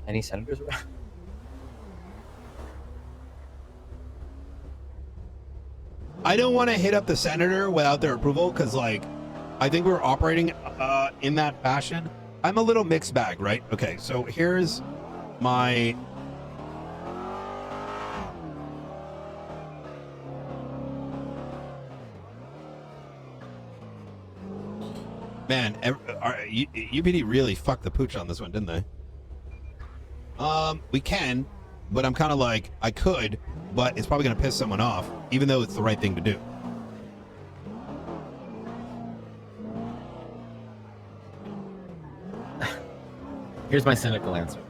Any senators around? I don't want to hit up the senator without their approval because, like, I think we're operating in that fashion. I'm a little mixed bag, right? Okay, so here's my... Man, UPD really fucked the pooch on this one, didn't they? We can, but I'm kind of like, I could, but it's probably going to piss someone off, even though it's the right thing to do. Here's my cynical answer.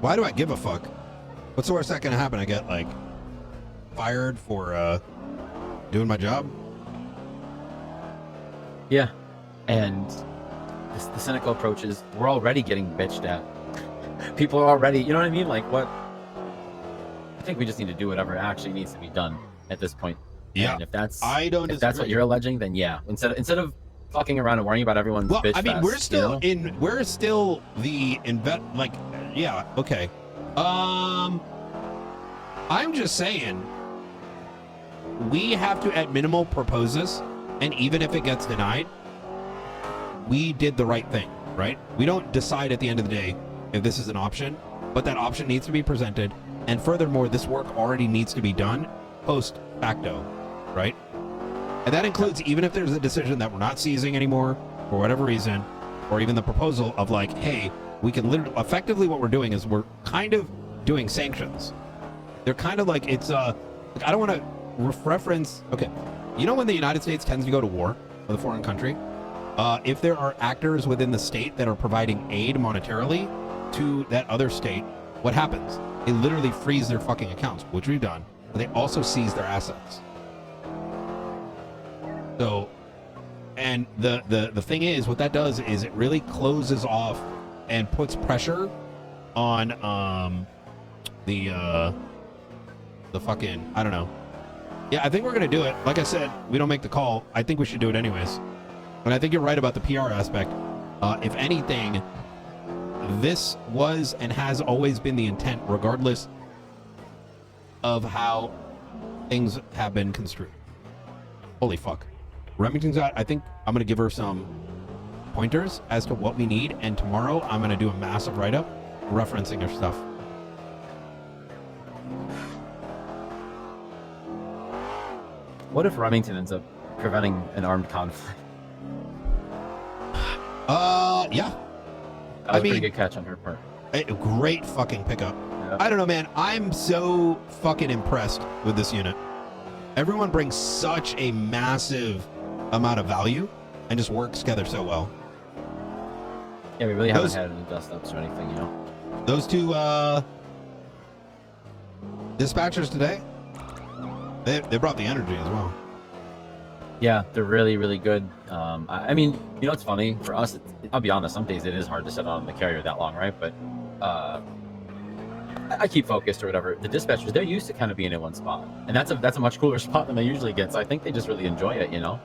Why do I give a fuck? What's the worst that can happen? I get, like, fired for doing my job? Yeah. And the cynical approach is we're already getting bitched at. People are already, you know what I mean? Like, what? I think we just need to do whatever actually needs to be done at this point. Yeah. And if that's what you're alleging, then yeah. Instead of fucking around and worrying about everyone's bitch I mean, fest, we're still you know? we're still the yeah, okay. I'm just saying we have to at minimal propose this, and even if it gets denied, we did the right thing, right? We don't decide at the end of the day if this is an option, but that option needs to be presented, and furthermore, this work already needs to be done post facto, right? And that includes even if there's a decision that we're not seizing anymore for whatever reason, or even the proposal of like, hey, we can literally, effectively what we're doing is we're kind of doing sanctions. They're kind of like, it's like, I don't want to reference, okay, you know when the United States tends to go to war with a foreign country? If there are actors within the state that are providing aid monetarily to that other state, what happens? They literally freeze their fucking accounts, which we've done, but they also seize their assets. So, and the thing is, what that does is it really closes off and puts pressure on the fucking, I don't know. Yeah, I think we're gonna do it. Like I said, we don't make the call. I think we should do it anyways. And I think you're right about the PR aspect. If anything, this was and has always been the intent, regardless of how things have been construed. Holy fuck. Remington's got, I think I'm going to give her some pointers as to what we need, and tomorrow I'm going to do a massive write-up referencing her stuff. What if Remington ends up preventing an armed conflict? Yeah. That was a pretty good catch on her part. A great fucking pickup. Yeah. I don't know, man. I'm so fucking impressed with this unit. Everyone brings such a massive amount of value and just works together so well. Yeah, we really haven't had any dust-ups or anything, you know? Those two dispatchers today, they brought the energy as well. Yeah, they're really, really good. I mean, you know what's funny? For us, I'll be honest, some days it is hard to sit on the carrier that long, right? But I keep focused or whatever. The dispatchers, they're used to kind of being in one spot. And that's a much cooler spot than they usually get. So I think they just really enjoy it, you know?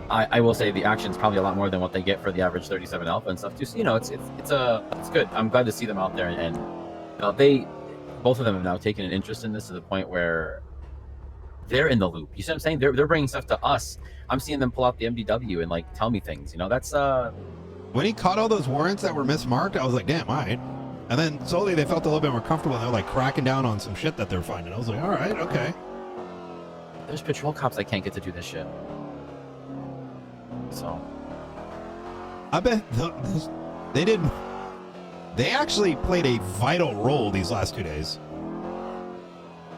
I will say the action's probably a lot more than what they get for the average 37 Alpha and stuff too. So, you know, it's good. I'm glad to see them out there. And both of them have now taken an interest in this to the point where they're in the loop. You see what I'm saying? They're bringing stuff to us. I'm seeing them pull out the MDW and like tell me things. You know, that's when he caught all those warrants that were mismarked, I was like, damn, all right. And then slowly they felt a little bit more comfortable. And they're like cracking down on some shit that they're finding. I was like, all right, okay. There's patrol cops that can't get to do this shit. So I bet they did. They actually played a vital role these last 2 days.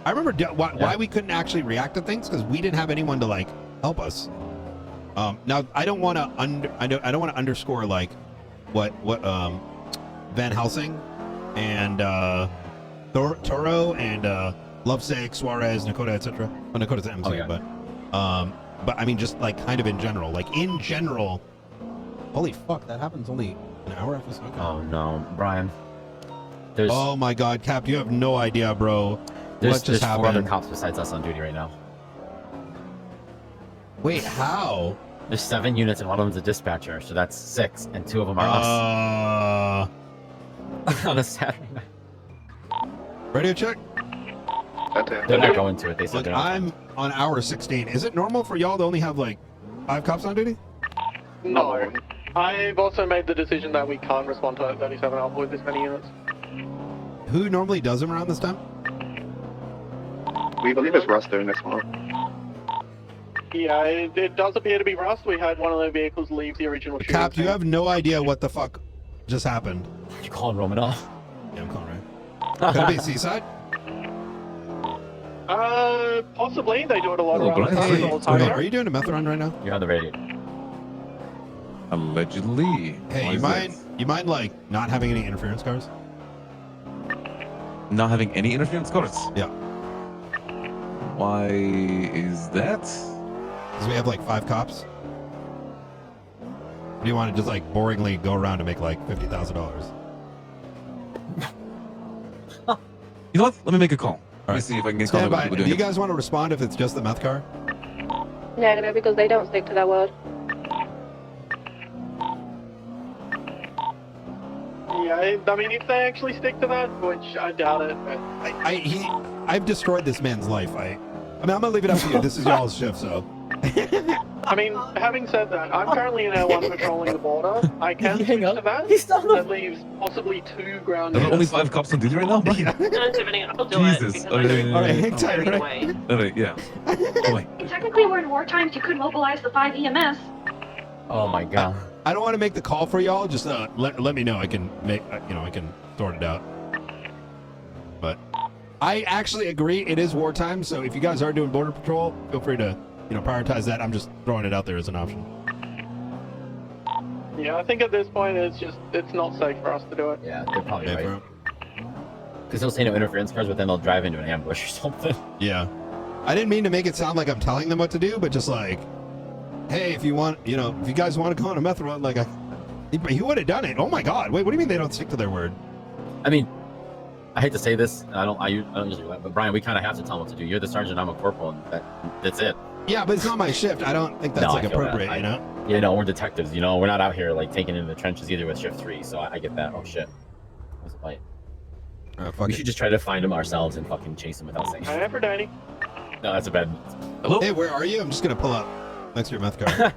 I remember why we couldn't actually react to things because we didn't have anyone to like help us. Now I don't want to underscore like what Van Helsing and Toro and Lovesick, Suarez, Nakota, etc. Well, Nakota's the MC, oh, yeah. but I mean just like kind of in general. Like in general, holy fuck, that happens only an hour after. Okay. Oh no, Brian. Oh my God, Cap, you have no idea, bro. There's 4 happened? other cops besides us on duty right now. Wait, how? There's 7 units and one of them's a dispatcher, so that's 6, and 2 of them are us. on a Saturday night. Radio check. They're not going to it. They said Look, they're not. I'm on hour 16. Is it normal for y'all to only have like 5 cops on duty? No. I've also made the decision that we can't respond to a 37 Alpha with this many units. Who normally does them around this time? We believe it's Russ doing this one. Yeah, it does appear to be Rust. We had one of the vehicles leave the original shooting. Cap, you have no idea what the fuck just happened. You calling Romanov? Yeah, I'm calling right. Could it be Seaside? Possibly. They do it a lot Hello, around Brian. the Hey, whole time. are you doing a meth run right now? You're on the radio. Allegedly. Hey, Why you mind like not having any interference cars? not having any interference cars? Yeah. Why is that? Because we have like 5 cops. Do you want to just like boringly go around and make like $50,000? You know what? Let me make a call. Let me right. see if I can get Stand contact by. with Do people you doing guys want to respond if it's just the meth car? Negative, because they don't stick to that word. Yeah, I mean, if they actually stick to that, which I doubt it, but I've destroyed this man's life. I mean, I'm gonna leave it up to you. This is y'all's shift, so. I mean, having said that, I'm currently in L1 patrolling the border. I can Hang switch up. to that. He's still on the- That leaves possibly 2 ground There are only units. 5 cops on duty right now? Brian? I'll do Jesus. it because Okay, I'm All right, hang driving tight, all right? away. Alright, yeah. Oh, wait. Technically, we're in war times. You could mobilize the 5 EMS. Oh my god. I don't want to make the call for y'all. Just let me know. I can make I can sort it out. But I actually agree. It is wartime. So if you guys are doing border patrol, feel free to prioritize that. I'm just throwing it out there as an option. Yeah, I think at this point it's not safe for us to do it. Yeah, they're probably Yeah, right. bro. Because they'll say no interference cars, but then they'll drive into an ambush or something. Yeah. I didn't mean to make it sound like I'm telling them what to do, but just like, hey, if you want, if you guys want to go on a meth run, like, he would have done it. Oh my God! Wait, what do you mean they don't stick to their word? I mean, I hate to say this, and I don't usually do that, but Brian, we kind of have to tell them what to do. You're the sergeant, I'm a corporal, and that's it. Yeah, but it's not my shift. I don't think that's No, like I feel that. appropriate. You know, we're detectives. We're not out here like taking in the trenches either with shift 3. So I get that. Oh shit, that's a fight. Fuck We it. should just try to find him ourselves and fucking chase him without saying. I am for Danny. No, that's a bad. Hello? Hey, where are you? I'm just gonna pull up next to your meth car.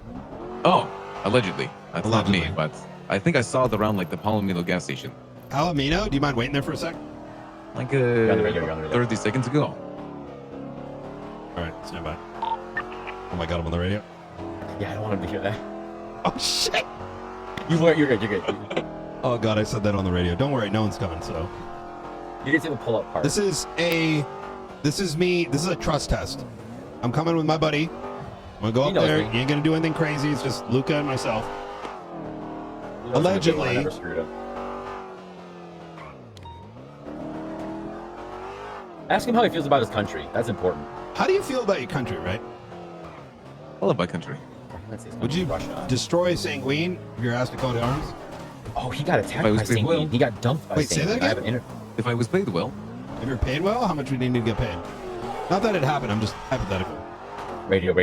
Oh, allegedly. That's not me, Allegedly. but I think I saw it around like the Palomino gas station. Palomino, do you mind waiting there for a sec? Like You're on the radio, you're on the radio. 30 seconds ago. All right, stand by. Oh my God, I'm on the radio. Yeah, I don't want him to hear that. Oh shit! You're good. You're good. Oh God, I said that on the radio. Don't worry, no one's coming. So You can see the pull-up part. this is me. This is a trust test. I'm coming with my buddy. I'm gonna go He up knows there. me. You ain't gonna do anything crazy. It's just Luca and myself. You know, allegedly- I never screwed up. Ask him how he feels about his country. That's important. How do you feel about your country, right? I love my country. Let's see, it's Would you Russia. destroy Sanguine if you're asked to call to arms? Oh, he got attacked I was by pretty Sanguine. well. He got dumped by Wait, say Sanguine. that I have again? an If I was paid well, If you're paid well, how much would you need to get paid? Not that it happened. I'm just hypothetical. radio.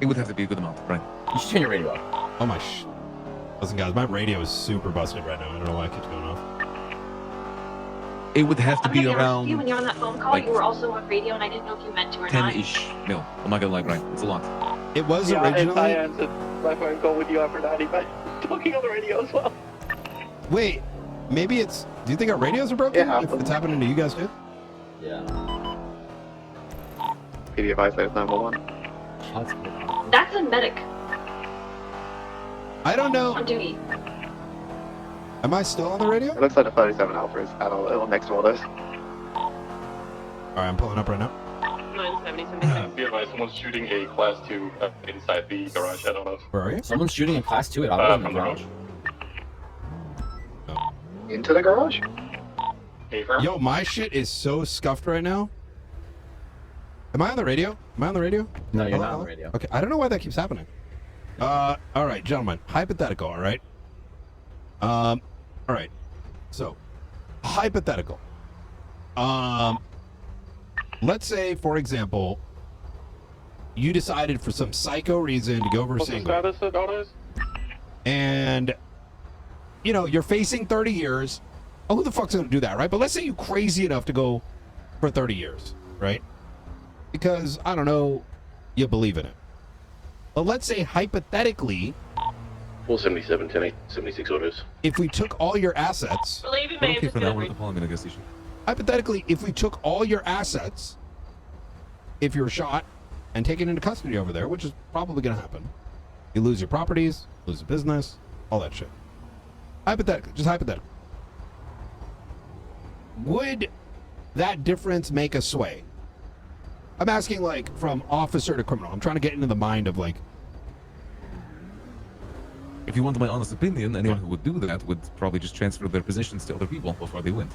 it would have to be a good amount, right? You should turn your radio up. Oh my Listen, guys, my radio is super busted right now. I don't know why it keeps going off. It would have to I'm be gonna be honest with you, around when you're on that phone call, like, you were also on radio, and I didn't know if you meant to or not. 10-ish mil. I'm not gonna lie, Brian. It's a lot. It was Yeah, and I originally. answered my phone call with you Aphrodite, but talking on the radio as well. Wait, maybe it's. Do you think our radios are broken? Yeah. If it's happening to you guys too? Yeah. PD advice that it's 911. Shots fired. That's a medic I don't know. on duty. Am I still on the radio? It looks like the 37 Alpha is at a little next to all this. All right, I'm pulling up right now. 970, Be advised, someone's shooting a class 2 inside the garage. I don't know. Where are you? Someone's shooting in class 2 at auto in the From the garage. Into the garage? Hey, firm? Yo, my shit is so scuffed right now. Am I on the radio? Am I on the radio? No, you're Hello, not on hello? the radio. Okay, I don't know why that keeps happening. All right, gentlemen, hypothetical, all right? All right, so, hypothetical. Let's say, for example, you decided for some psycho reason to go over What's the single, status at autos? and, you're facing 30 years, Oh, who the fuck's gonna do that, right? But let's say you crazy enough to go for 30 years, right? Because, I don't know, you believe in it. But let's say hypothetically, 477, 10, 76 orders. if we took all your assets, Believe it, We're man. okay for now. We're deploying in a gas station. hypothetically, if we took all your assets, if you're shot and taken into custody over there, which is probably gonna happen, you lose your properties, lose your business, all that shit. Hypothetically, just hypothetically. Would that difference make a sway? I'm asking, like, from officer to criminal. I'm trying to get into the mind of, like... If you want my honest opinion, anyone who would do that would probably just transfer their positions to other people before they went.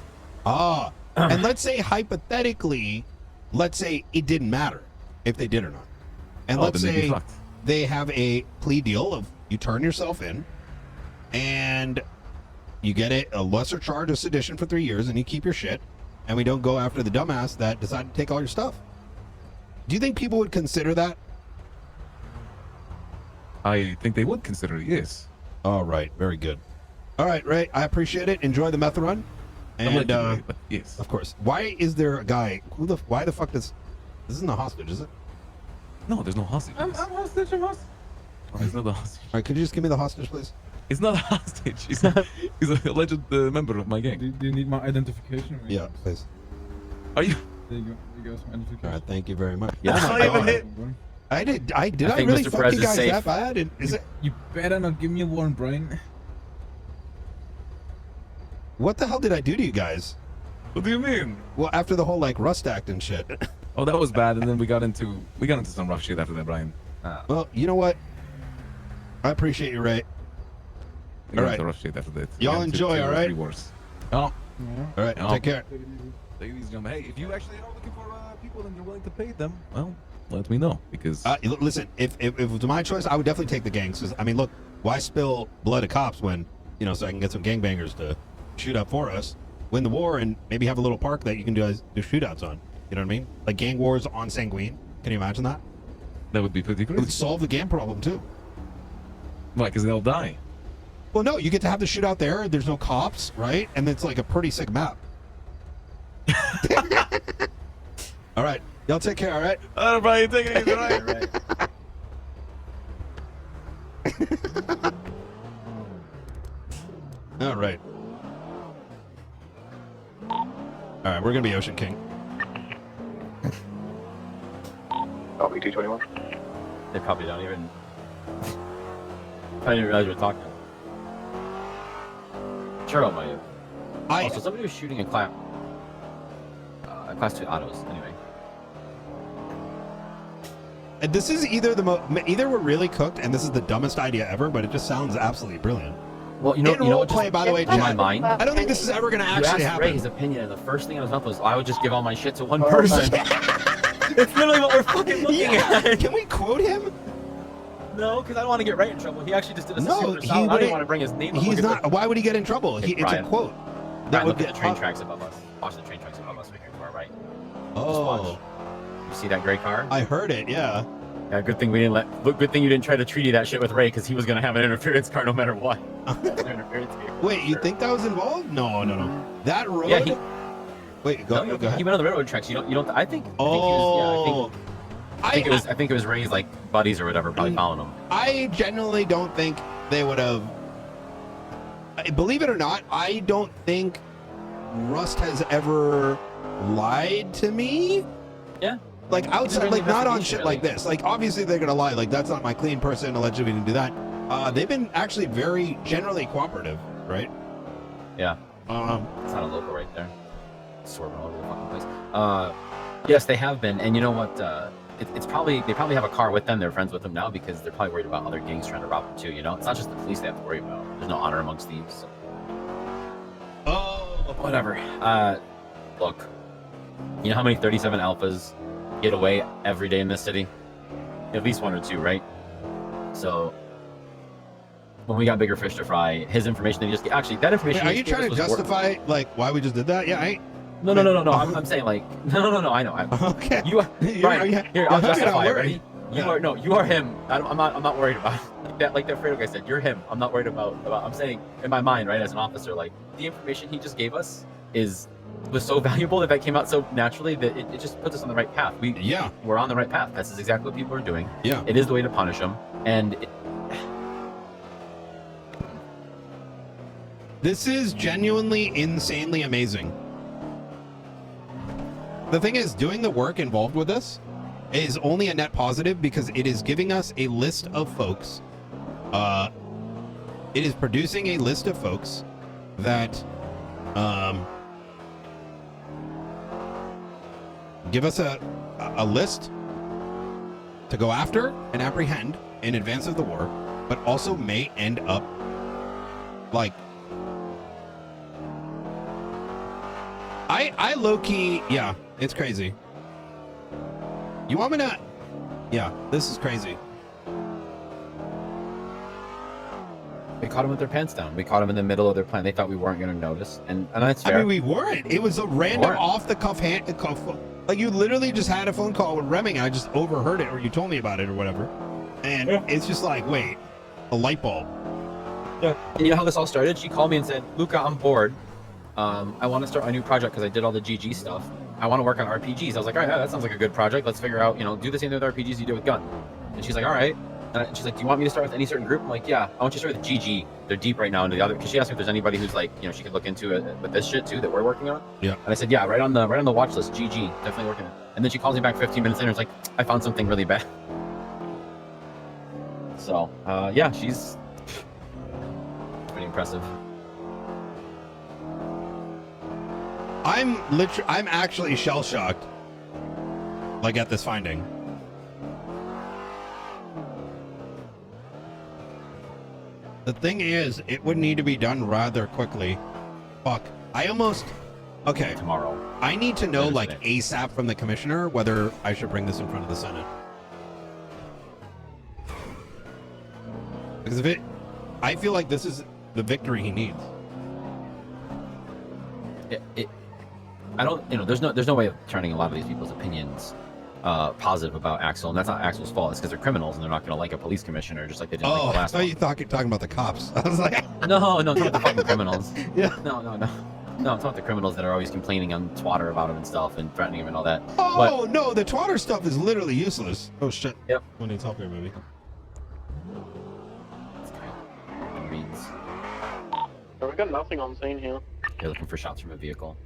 And let's say, hypothetically, let's say it didn't matter if they did or not. And let's then they'd be say fucked. they have a plea deal of you turn yourself in and you get a lesser charge of sedition for 3 years and you keep your shit, and we don't go after the dumbass that decided to take all your stuff. Do you think people would consider that? I think they would consider it, yes. All right, very good. All right, Ray, I appreciate it. Enjoy the meth run. I'm And like, but yes. of course, why is there a guy? Why the fuck does this isn't a hostage, is it? No, there's no hostage. I'm hostage. I'm hostage. Oh, it's not a hostage. All right, could you just give me the hostage, please? It's not a hostage. He's an alleged member of my gang. Do you need my identification? Yeah, please. Are you? There you go. There goes my identification. All right, thank you very much. Yeah, That's not even hit. I did I think really Mr. fuck Perez you is guys safe. that bad? Is it? You better not give me a warm brain. What the hell did I do to you guys? What do you mean? Well, after the whole like Rust Act and shit. Oh, that was bad, and then we got into some rough shit after that, Brian. Well, you know what? I appreciate you, Ray. We got All into right. rough shit after that. Y'all We got into enjoy, 2 or all right? 3 wars. Oh, All right, Yeah. take care. ladies and gentlemen, hey, if you actually are looking for people and you're willing to pay them, well, let me know because Listen, if it was my choice, I would definitely take the gangs. 'Cause, I mean, look, why spill blood of cops when, so I can get some gangbangers to shoot up for us, win the war, and maybe have a little park that you can do shootouts on. You know what I mean? Like gang wars on Sanguine. Can you imagine that? that would be pretty It would crazy. solve the gang problem too. Why? Because they'll die. Well, no, you get to have the shootout there. There's no cops, right? And it's like a pretty sick map. All right, y'all take care. All right. All right, Brian, take it easy, right? All right. All right, we're gonna be Ocean King. Copy 221. They probably don't even. I didn't realize we were talking. Churro might have. Also, somebody was shooting a class 2 autos. Anyway. This is either either we're really cooked and this is the dumbest idea ever, but it just sounds absolutely brilliant. Well, In what roleplay, just by the way, on my Chad, mind. I don't think this is ever gonna You actually asked Ray happen. his opinion, and the first thing in his mouth was, "I would just give all my shit to one person." It's literally what we're fucking looking at. Can we quote him? No, because I don't want to get Ray in trouble. He actually just did a No, super he solid. I wouldn't- didn't want to bring his name up. He's Look at not. Why would he get in trouble? Hey, It's a Brian. quote. Brian, That would look at get the train tracks above us. Watch the train tracks above us right here to our right. Oh, watch. You see that gray car? I heard it. Yeah. Yeah, good thing we didn't good thing you didn't try to treaty that shit with Ray, because he was gonna have an interference car no matter what. Interference vehicle, Wait, you sure. think that was involved? No. That road. Yeah, Wait, No, go ahead. he went on the railroad tracks. You don't. I think. Oh. I think it was Ray's like buddies or whatever probably following him. I genuinely don't think they would have. Believe it or not, I don't think Rust has ever lied to me. Yeah. Like outside, During like the not on investigation, shit like really. this. Like obviously they're gonna lie. Like that's not my clean person. Allegedly didn't do that. They've been actually very generally cooperative, right? Yeah. It's not a local right there. Swerving all over the fucking place. Yes, they have been, and you know what? It's probably they probably have a car with them. They're friends with them now because they're probably worried about other gangs trying to rob them too. You know, it's not just the police they have to worry about. There's no honor amongst thieves. So. Oh, Whatever. Look, you know how many 37 alphas get away every day in this city? At least 1 or 2, right? So when we got bigger fish to fry, his information that he just actually that information. Wait, are he you just gave trying to us was justify like why we just did that? Yeah, I ain't. No. I'm saying like no. I know. Okay. You are Brian. Here, I'll you're not justify it. worried. Ready? You are him. I'm not worried about it. that, like that Fredo guy said, you're him. I'm not worried about. I'm saying in my mind, right, as an officer, like the information he just gave us was so valuable that came out so naturally that it just puts us on the right path. We're on the right path. This is exactly what people are doing. Yeah. It is the way to punish them, and. This is genuinely insanely amazing. The thing is, doing the work involved with this is only a net positive because it is giving us a list of folks. It is producing a list of folks that give us a list to go after and apprehend in advance of the war, but also may end up like I low-key, yeah, it's crazy. You want me to? Yeah, this is crazy. We caught them with their pants down. We caught them in the middle of their plan. They thought we weren't going to notice, and that's fair. I mean, we weren't. It was a random off-the-cuff like you literally just had a phone call with Remming, and I just overheard it, or you told me about it, or whatever. And it's just like, wait, a light bulb. Yeah. And you know how this all started? She called me and said, "Luca, I'm bored. I want to start a new project because I did all the GG stuff. I want to work on RPGs." I was like, "All right, that sounds like a good project. Let's figure out, do the same thing with RPGs you do with gun." And she's like, "All right." And she's like, "Do you want me to start with any certain group?" I'm like, "Yeah, I want you to start with GG. They're deep right now into the other." Because she asked me if there's anybody who's like, she could look into it with this shit too that we're working on. Yeah. And I said, "Yeah, right on the watch list. GG, definitely working on it." And then she calls me back 15 minutes later. And is like, "I found something really bad." So, yeah, she's pretty impressive. I'm actually shell-shocked, like, at this finding. The thing is, it would need to be done rather quickly. Fuck. Okay. Tomorrow. I need to know, like, ASAP from the commissioner whether I should bring this in front of the Senate. Because I feel like this is the victory he needs. I don't, there's no way of turning a lot of these people's opinions positive about Axel, and that's not Axel's fault. It's because they're criminals and they're not going to like a police commissioner, just like they didn't like the last one. You thought you're talking about the cops. I was like, no, it's not the fucking criminals. Yeah. No, it's not the criminals that are always complaining on Twitter about him and stuff and threatening him and all that. Oh, no, the Twitter stuff is literally useless. Oh, shit. Yep. When needs help here, maybe. Reads. We've got nothing on scene here. They're looking for shots from a vehicle.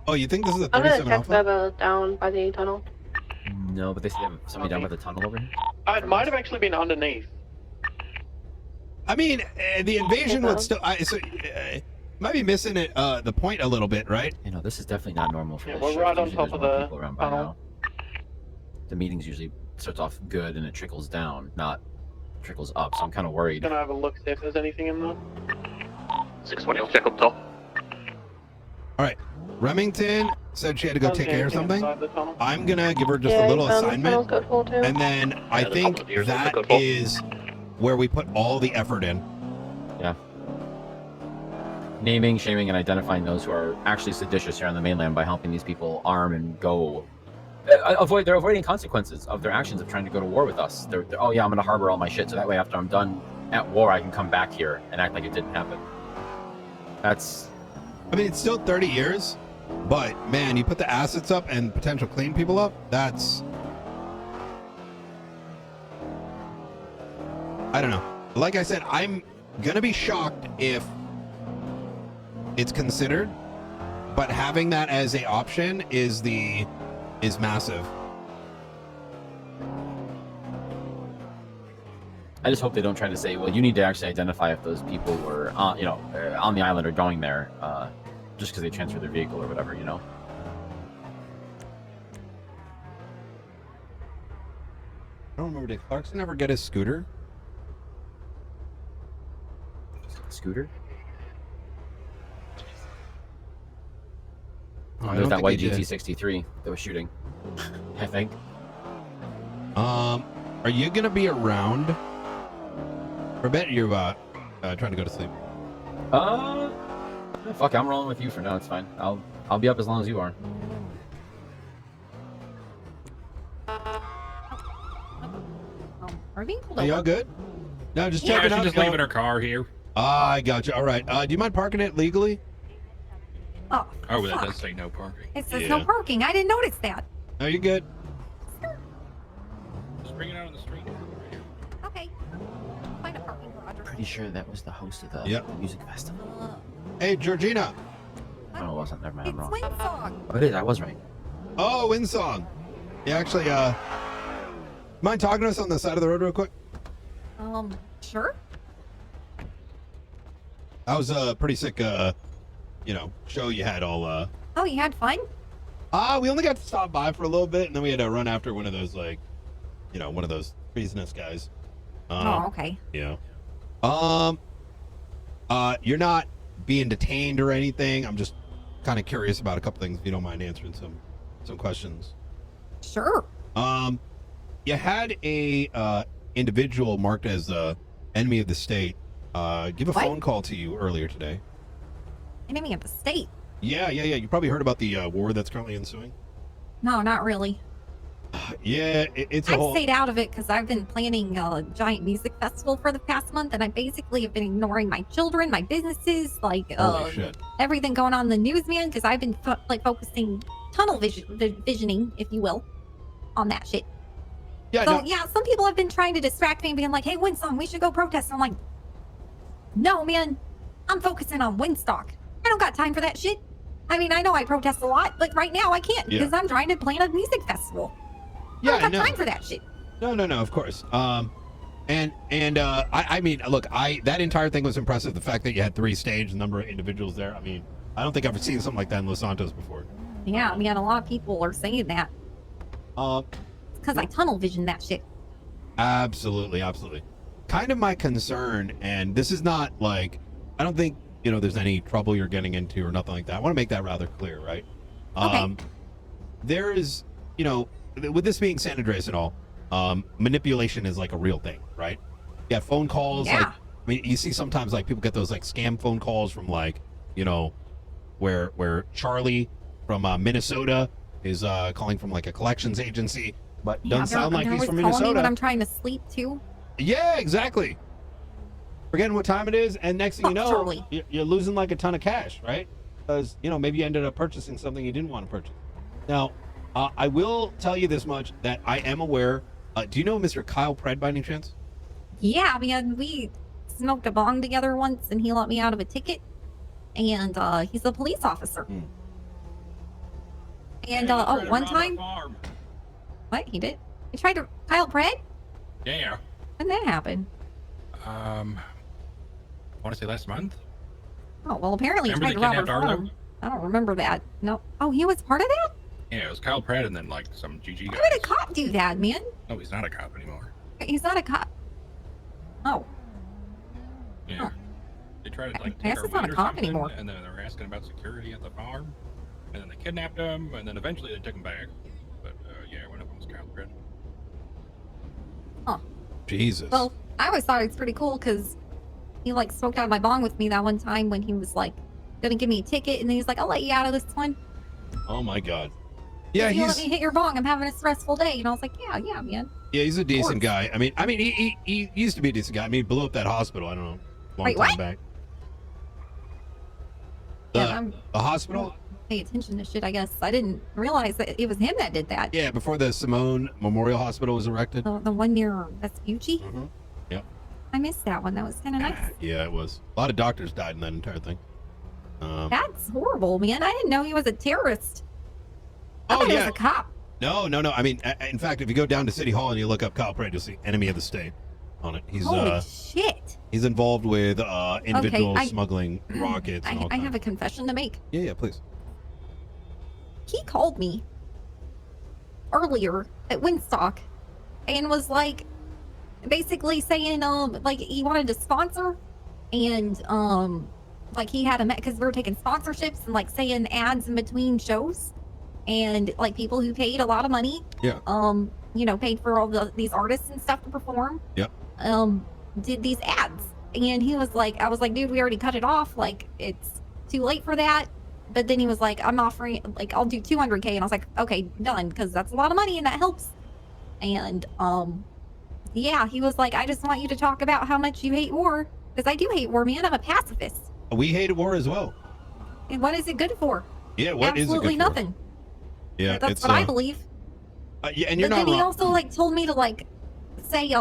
Oh, you think this is a I'm gonna 37 check Alpha? Beba down by the tunnel. No, but they said they have somebody down by the tunnel over here. It might have actually been underneath. I mean, the invasion would still... might be missing it, the point a little bit, right? This is definitely not normal for Yeah, this we're shit. right on Usually top of there's more the people around by tunnel. now. The meetings usually starts off good and it trickles down, not trickles up. So I'm kind of worried. Gonna have a look, see if there's anything in there. 620, I'll check up top. All right. Remington said she had to go take care of something. Inside the tunnel. I'm gonna give her just Yeah, a little the tunnel's assignment, good full too. and then I Yeah, the think volunteers are that good for. is where we put all the effort in. Yeah. Naming, shaming, and identifying those who are actually seditious here on the mainland by helping these people arm and go. They're avoiding consequences of their actions of trying to go to war with us. They're oh yeah, I'm gonna harbor all my shit so that way after I'm done at war I can come back here and act like it didn't happen. That's. I mean, it's still 30 years, but man, you put the assets up and potential clean people up. That's. I don't know. Like I said, I'm gonna be shocked if it's considered, but having that as a option is massive. I just hope they don't try to say, well, you need to actually identify if those people were, on the island or going there, just because they transferred their vehicle or whatever, I don't remember. Did Clarkson ever get his scooter? Scooter? Oh, I There's don't that think white he did. GT63 that was shooting, I think. Are you gonna be around? I bet you're trying to go to sleep. Fuck, I'm rolling with you for now. It's fine. I'll be up as long as you are. We're being pulled Are y'all over. good? No, just Yeah, checking she's out. just leaving her car here. I got you. All right. Do you mind parking it legally? Oh, Oh, that fuck. does say no parking. It says Yeah. no parking. I didn't notice that. No, you're good. Just bring it out on the street. Okay. Find a parking garage. or Pretty sure that was the host of the, Yep. the music festival. something. Hey, Georgina. No, it wasn't. Never mind. I'm It's wrong. Windsong. Oh, it is. I was right. Oh, Windsong. Yeah, actually, mind talking to us on the side of the road real quick? Sure. That was a pretty sick, show you had all, Oh, you had fun? we only got to stop by for a little bit, and then we had to run after one of those, one of those business guys. Oh, okay. Yeah. You're not being detained or anything. I'm just kind of curious about a couple things, if you don't mind answering some questions. Sure. You had a individual marked as enemy of the state give a What? phone call to you earlier today. Enemy of the state. Yeah. You probably heard about the war that's currently ensuing. No, not really. Yeah, it's a I've whole. stayed out of it because I've been planning a giant music festival for the past month, and I basically have been ignoring my children, my businesses, like Holy shit. everything going on in the news, man. Because I've been focusing tunnel visioning, if you will, on that shit. Yeah, So no, yeah, some people have been trying to distract me, being like, "Hey, Windsong, we should go protest." I'm like, "No, man, I'm focusing on Windstock. I don't got time for that shit. I mean, I know I protest a lot, but right now I can't Yeah. because I'm trying to plan a music festival. I yeah, don't got no. time for that shit." No, of course. I mean, look, that entire thing was impressive. The fact that you had 3 staged, the number of individuals there. I mean, I don't think I've seen something like that in Los Santos before. Yeah, I mean, a lot of people are saying that because I tunnel vision that shit. Absolutely. Kind of my concern, and this is not like, I don't think, there's any trouble you're getting into or nothing like that. I want to make that rather clear, right? Okay. There is, with this being San Andreas and all, manipulation is like a real thing, right? You have phone calls, Yeah. like, I mean, you see sometimes like people get those like scam phone calls from like, where Charlie from Minnesota is calling from like a collections agency, but doesn't sound like they're he's from always calling me when Minnesota. I'm trying to sleep too. Yeah, exactly. Forgetting what time it is, and next thing you know, Charlie. you're losing like a ton of cash, right? Because maybe you ended up purchasing something you didn't want to purchase. Now, I will tell you this much, that I am aware. Do you know Mr. Kyle Pred by any chance? Yeah, man, we smoked a bong together once, and he let me out of a ticket. And he's a police officer. And one time, what he did? He tried to Kyle Pratt? Yeah. When did that happen? I want to say last month. Oh well, apparently he Remember tried they to rob our kidnapped phone. Arlo? I don't remember that. No. Oh, he was part of that? Yeah, it was Kyle Pratt and then like some GG guy. Why would a cop do that, man? No, he's not a cop anymore. He's not a cop. Oh. Yeah. Huh. They tried to I like guess take our it's not weed a or cop something, anymore. and then they were asking about security at the farm, and then they kidnapped him, and then eventually they took him back. But yeah, one of them was Kyle Pratt. Huh. Jesus. Well, I always thought it was pretty cool because he like smoked out my bong with me that one time when he was like gonna give me a ticket, and then he's like, "I'll let you out of this one. Oh my God. Yeah, If you let he's me hit your bong, I'm having a stressful day." And I was like, "Yeah, man." he's a decent course. guy. I mean, he used to be a decent guy. I mean, he blew up that hospital. I don't know, long Wait, time what? back. Yeah, I'm The hospital. pay attention to shit. I guess I didn't realize that it was him that did that. Yeah, before the Simone Memorial Hospital was erected. The one near Vespucci. Mhm. Yep. I missed that one. That was kind of nice. Yeah, it was. A lot of doctors died in that entire thing. That's horrible, man. I didn't know he was a terrorist. I Oh, thought he yeah. was a cop. No. I mean, in fact, if you go down to City Hall and you look up Kyle Pratt, you'll see "Enemy of the State" on it. He's Holy shit. he's involved with individuals I- smuggling rockets and all I have kinds. a confession to make. Yeah, please. He called me earlier at Windstock and was like basically saying like he wanted to sponsor and like he had a because we were taking sponsorships and like saying ads in between shows and like people who paid a lot of money Yeah. paid for all these artists and stuff to perform Yep. did these ads. And he was like, I was like, dude, we already cut it off, like it's too late for that. But then he was like, I'm offering, like, I'll do 200K. And I was like, okay, done, because that's a lot of money and that helps. And Yeah, he was like, I just want you to talk about how much you hate war. Because I do hate war, man. I'm a pacifist. We hated war as well. And what is it good for? Yeah, what is it good Absolutely for? nothing. Yeah, That's it's, what I believe. Yeah, and you're But not then he wrong. also like told me to like say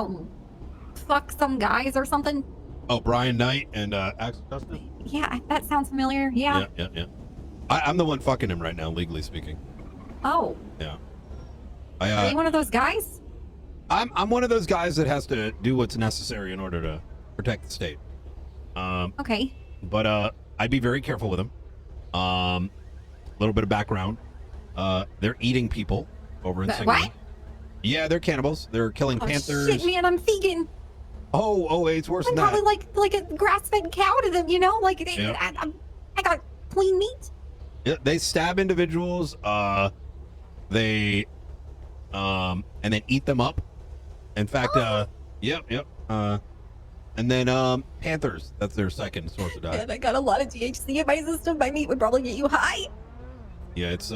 fuck some guys or something. Oh, Brian Knight and Axel Justin? Yeah, that sounds familiar. Yeah. Yeah. I'm the one fucking him right now, legally speaking. Oh. Yeah. Are you one of those guys? I'm one of those guys that has to do what's necessary in order to protect the state. Okay. But I'd be very careful with them. A little bit of background. They're eating people over in Singapore. What? Yeah, they're cannibals. They're killing panthers. Shit, man, I'm vegan. Oh, it's worse I'm than that. probably like a grass-fed cow to them, you know? Like Yep. I got clean meat. Yeah, they stab individuals. They and then eat them up. In fact, yep. And then panthers. That's their second source of diet. And I got a lot of THC in my system. My meat would probably get you high. Yeah, it's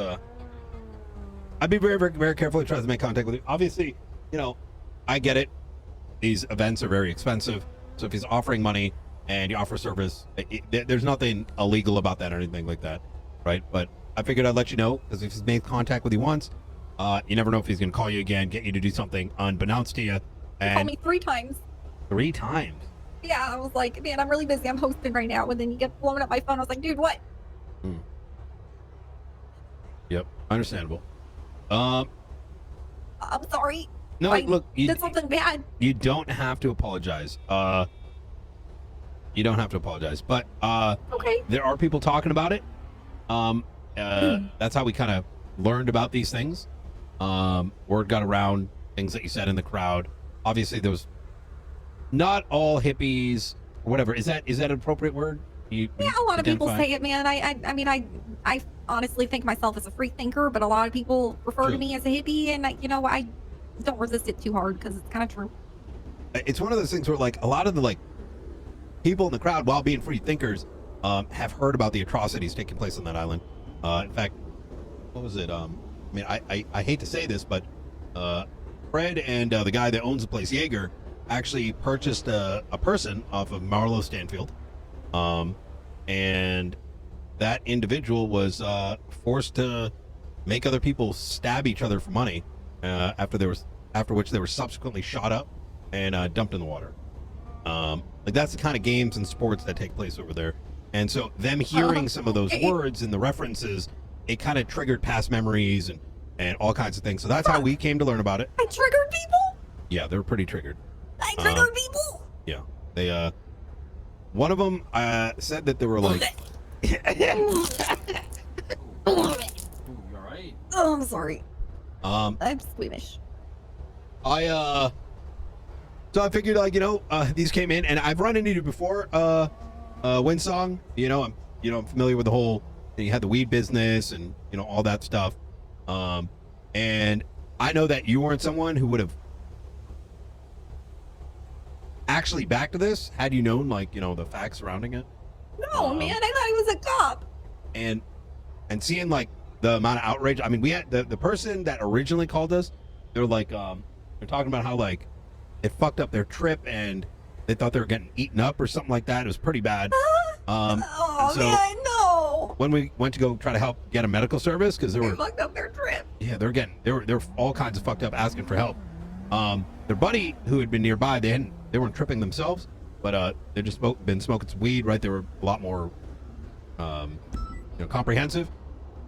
I'd be very, very, very careful to try to make contact with you. Obviously, I get it. These events are very expensive. So if he's offering money and you offer service, there's nothing illegal about that or anything like that, right? But I figured I'd let you know, because if he's made contact with you once, you never know if he's going to call you again, get you to do something unbeknownst to you. He And called me 3 times. 3 times. Yeah, I was like, man, I'm really busy. I'm hosting right now. And then you get blowing up my phone. I was like, dude, what? Yep, understandable. I'm sorry. No, I look, did something bad. you don't have to apologize. You don't have to apologize, but Okay. there are people talking about it. That's how we kind of learned about these things. Word got around, things that you said in the crowd. Obviously, there was not all hippies, or whatever. Is that an appropriate word? Yeah, a lot of people say it, man. I mean, I honestly think myself as a free thinker, but a lot of people refer to True. me as a hippie, and I don't resist it too hard because it's kind of true. It's one of those things where, like, a lot of the people in the crowd, while being free thinkers, have heard about the atrocities taking place on that island. In fact, what was it? I mean, I hate to say this, but Fred and the guy that owns the place, Jaeger, actually purchased a person off of Marlo Stanfield, and that individual was forced to make other people stab each other for money. After which they were subsequently shot up and dumped in the water. That's the kind of games and sports that take place over there. And so them hearing some of those words and the references, it kind of triggered past memories and all kinds of things. So that's how we came to learn about it. I triggered people. Yeah, they were pretty triggered. I triggered people. Yeah, they one of them said that they were like. Oh, I'm sorry. I'm squeamish. So I figured, these came in, and I've run into you before, Winsong. I'm familiar with the whole. You had the weed business and all that stuff. And I know that you weren't someone who would have actually backed this had you known, the facts surrounding it. No, man, I thought he was a cop. And seeing the amount of outrage. I mean, we had the person that originally called us. They're they're talking about how it fucked up their trip and they thought they were getting eaten up or something like that. It was pretty bad. Oh, so man, no. when we went to go try to help get a medical service, because they They were fucked up their trip. yeah, they're all kinds of fucked up asking for help. Their buddy who had been nearby, they weren't tripping themselves, but they just been smoking some weed, right? They were a lot more comprehensive.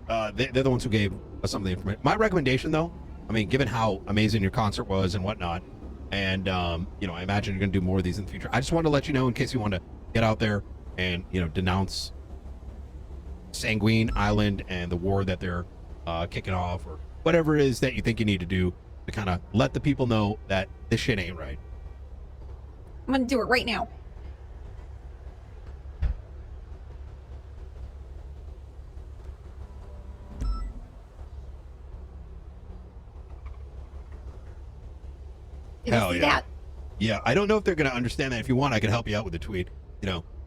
They're the ones who gave us some of the information. My recommendation, though, I mean, given how amazing your concert was and whatnot, and I imagine you're going to do more of these in the future. I just wanted to let you know in case you want to get out there and denounce Sanguine Island and the war that they're kicking off, or whatever it is that you think you need to do to kind of let the people know that this shit ain't right. I'm gonna do it right now. Did you Hell see yeah. that? Yeah, I don't know if they're going to understand that. If you want, I can help you out with the tweet.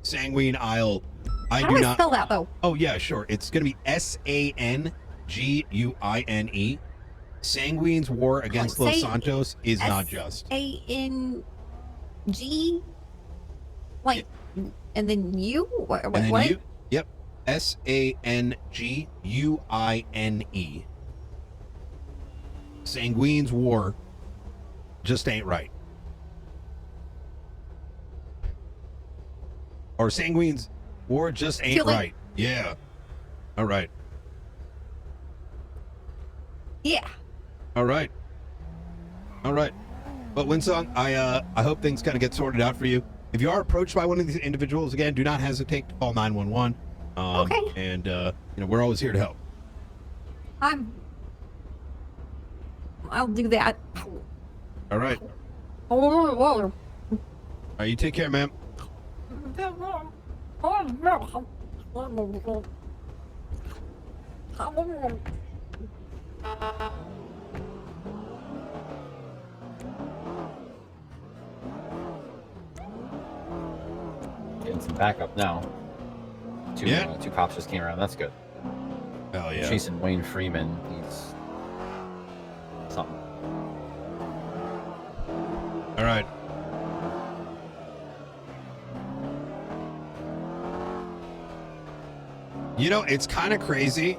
Sanguine Isle. How do I spell that, though? Oh, yeah, sure. It's going to be Sanguine. Sanguine's war against Like, Los say Santos is not just. SANG, like, and then you. What? And then what? you, yep, SANGUINE. Sanguine's war just ain't right. Or Sanguine's war just ain't right. Yeah. All right. Yeah. All right. All right. But Winsong, I hope things kind of get sorted out for you. If you are approached by one of these individuals, again, do not hesitate to call 911. Okay. And we're always here to help. I'll do that. All right. All right, you take care, ma'am. Getting some backup now. Two cops just came around. That's good. Hell yeah. Chasing Wayne Freeman. He's something. All right. You know, it's kind of crazy.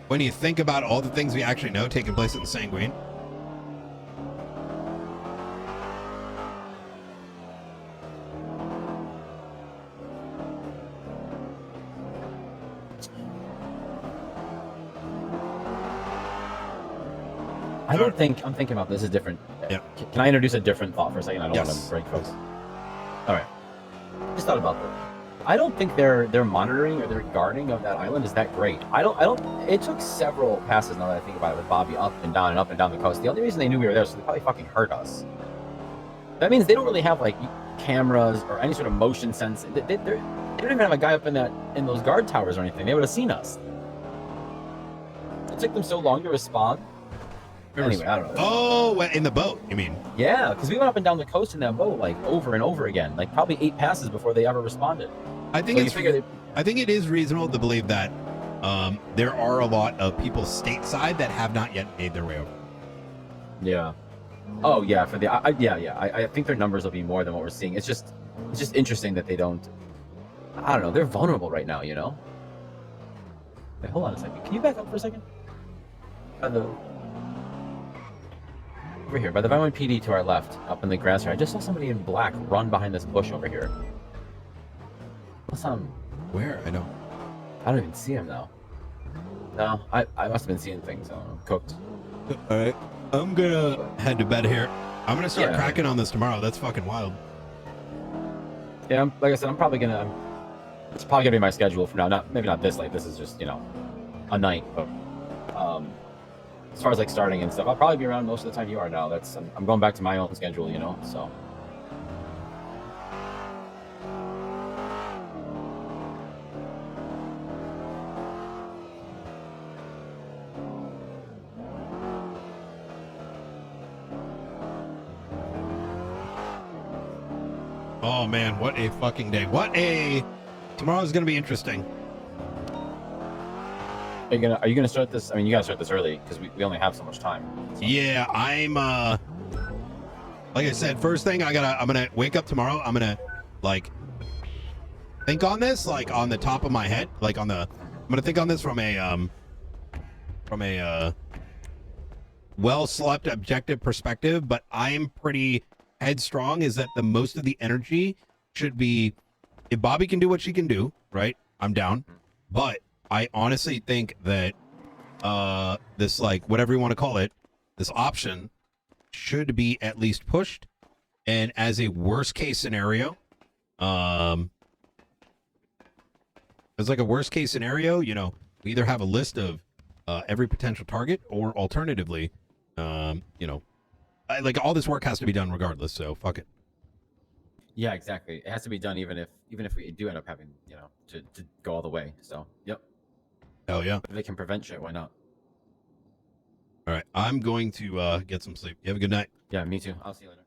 When you think about all the things we actually know taking place in the Sanguine. I don't think I'm thinking about this is different. Yeah. Can I introduce a different thought for a second? I don't want Yes. to break folks. All right. Just thought about this. I don't think their monitoring or their guarding of that island is that great. I don't. It took several passes now that I think about it with Bobby up and down the coast. The only reason they knew we were there is so they probably fucking heard us. That means they don't really have like cameras or any sort of motion sense. They don't even have a guy up in those guard towers or anything. They would have seen us. It took them so long to respond. Anyway, I don't know. Oh, in the boat, you mean? Yeah, because we went up and down the coast in that boat like over and over again, like probably 8 passes before they ever responded. I think So I think it is reasonable to believe that there are a lot of people stateside that have not yet made their way over. Yeah. Oh yeah, for the I think their numbers will be more than what we're seeing. It's just interesting that they don't. I don't know. They're vulnerable right now, you know. Wait, hold on a second. Can you back up for a second? Over here, by the Vinewood PD to our left, up in the grass here. I just saw somebody in black run behind this bush over here. What's Where? I don't even see him now. No, I must have been seeing things. I don't know. Cooked. All right. I'm gonna head to bed here. I'm gonna start Yeah. cracking on this tomorrow. That's fucking wild. Yeah, like I said, it's probably gonna be my schedule for now. Maybe not this late. This is just a night. But as far as like starting and stuff, I'll probably be around most of the time you are now. I'm going back to my own schedule, so. Oh man, what a fucking day. Tomorrow's gonna be interesting. Are you gonna start this? I mean, you gotta start this early because we only have so much time. So. Yeah, I'm like I said, first thing I'm gonna wake up tomorrow. I'm gonna like think on this like on the top of my head, like I'm gonna think on this from a well slept objective perspective, but I'm pretty headstrong is that the most of the energy should be if Bobby can do what she can do, right? I'm down. But I honestly think that this like whatever you want to call it, this option should be at least pushed. And as a worst case scenario, as like a worst case scenario, we either have a list of every potential target or alternatively, like all this work has to be done regardless. So fuck it. Yeah, exactly. It has to be done even if we do end up having to go all the way. So yep. Hell yeah. If they can prevent shit, why not? All right, I'm going to get some sleep. You have a good night. Yeah, me too. I'll see you later.